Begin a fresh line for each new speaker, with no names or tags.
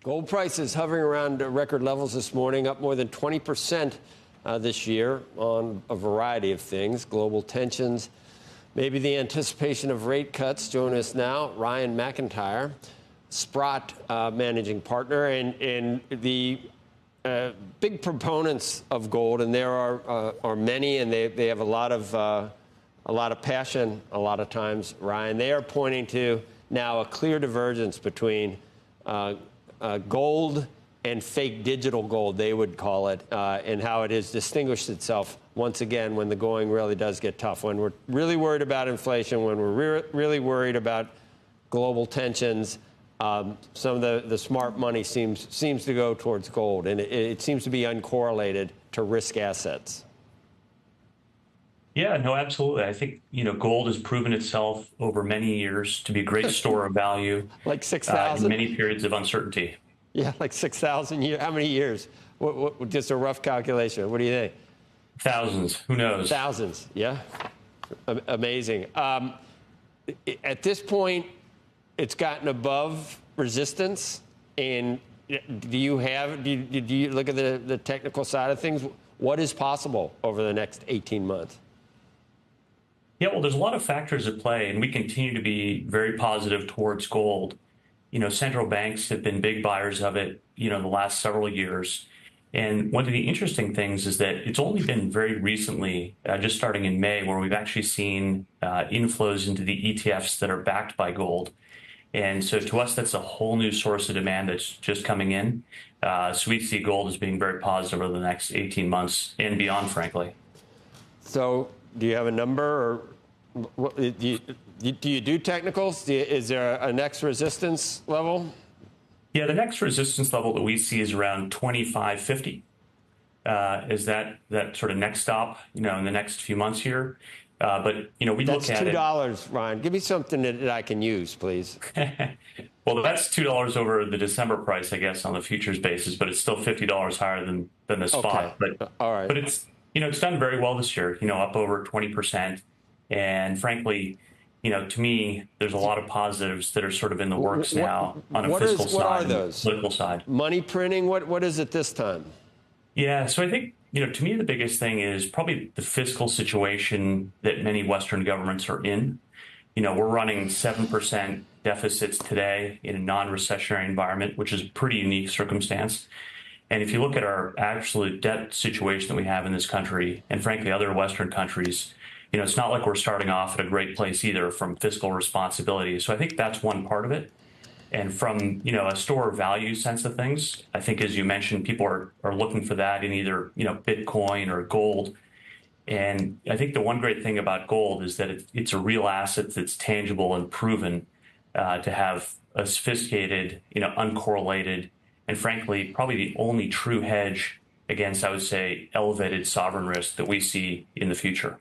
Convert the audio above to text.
Gold prices hovering around record levels this morning, up more than 20% this year on a variety of things. Global tensions, maybe the anticipation of rate cuts. Join us now, Ryan McIntyre, Sprott managing partner, and the big proponents of gold, and there are many, and they have a lot of passion a lot of times, Ryan. They are pointing to now a clear divergence between gold and fake digital gold, they would call it, and how it has distinguished itself once again when the going really does get tough. When we're really worried about inflation, when we're really worried about global tensions, some of the smart money seems to go towards gold, and it seems to be uncorrelated to risk assets.
Yeah, no, absolutely. I think, gold has proven itself over many years to be a great store of value.
Like 6,000?
In many periods of uncertainty.
Yeah, like 6,000 years. How many years? What, just a rough calculation. What do you think?
Thousands. Who knows?
Thousands. Yeah. Amazing. At this point, it's gotten above resistance. And do you look at the technical side of things? What is possible over the next 18 months?
Yeah, well, there's a lot of factors at play, and we continue to be very positive towards gold. Central banks have been big buyers of it, the last several years. And one of the interesting things is that it's only been very recently, just starting in May, where we've actually seen inflows into the ETFs that are backed by gold. And so to us, that's a whole new source of demand that's just coming in. So we see gold as being very positive over the next 18 months and beyond, frankly.
So do you have a number, or what, do you do technicals? Is there a next resistance level?
Yeah, the next resistance level that we see is around 25.50. Is that sort of next stop, in the next few months here? But we look at it.
That's $2, Ryan. Give me something that I can use, please.
Well, that's $2 over the December price, I guess, on the futures basis, but it's still $50 higher than the spot.
Okay.
But
all right.
But it's it's done very well this year. Up over 20%, and frankly, to me, there's a lot of positives that are sort of in the works now on a fiscal side,
what are those?
Political side.
Money printing. What is it this time?
Yeah, so I think to me the biggest thing is probably the fiscal situation that many Western governments are in. We're running 7% deficits today in a non-recessionary environment, which is a pretty unique circumstance. And if you look at our absolute debt situation that we have in this country, and frankly other Western countries, it's not like we're starting off at a great place either from fiscal responsibility. So I think that's one part of it. And from, a store value sense of things, I think, as you mentioned, people are looking for that in either, Bitcoin or gold. And I think the one great thing about gold is that it's a real asset that's tangible and proven to have a sophisticated, uncorrelated, and frankly, probably the only true hedge against, I would say, elevated sovereign risk that we see in the future.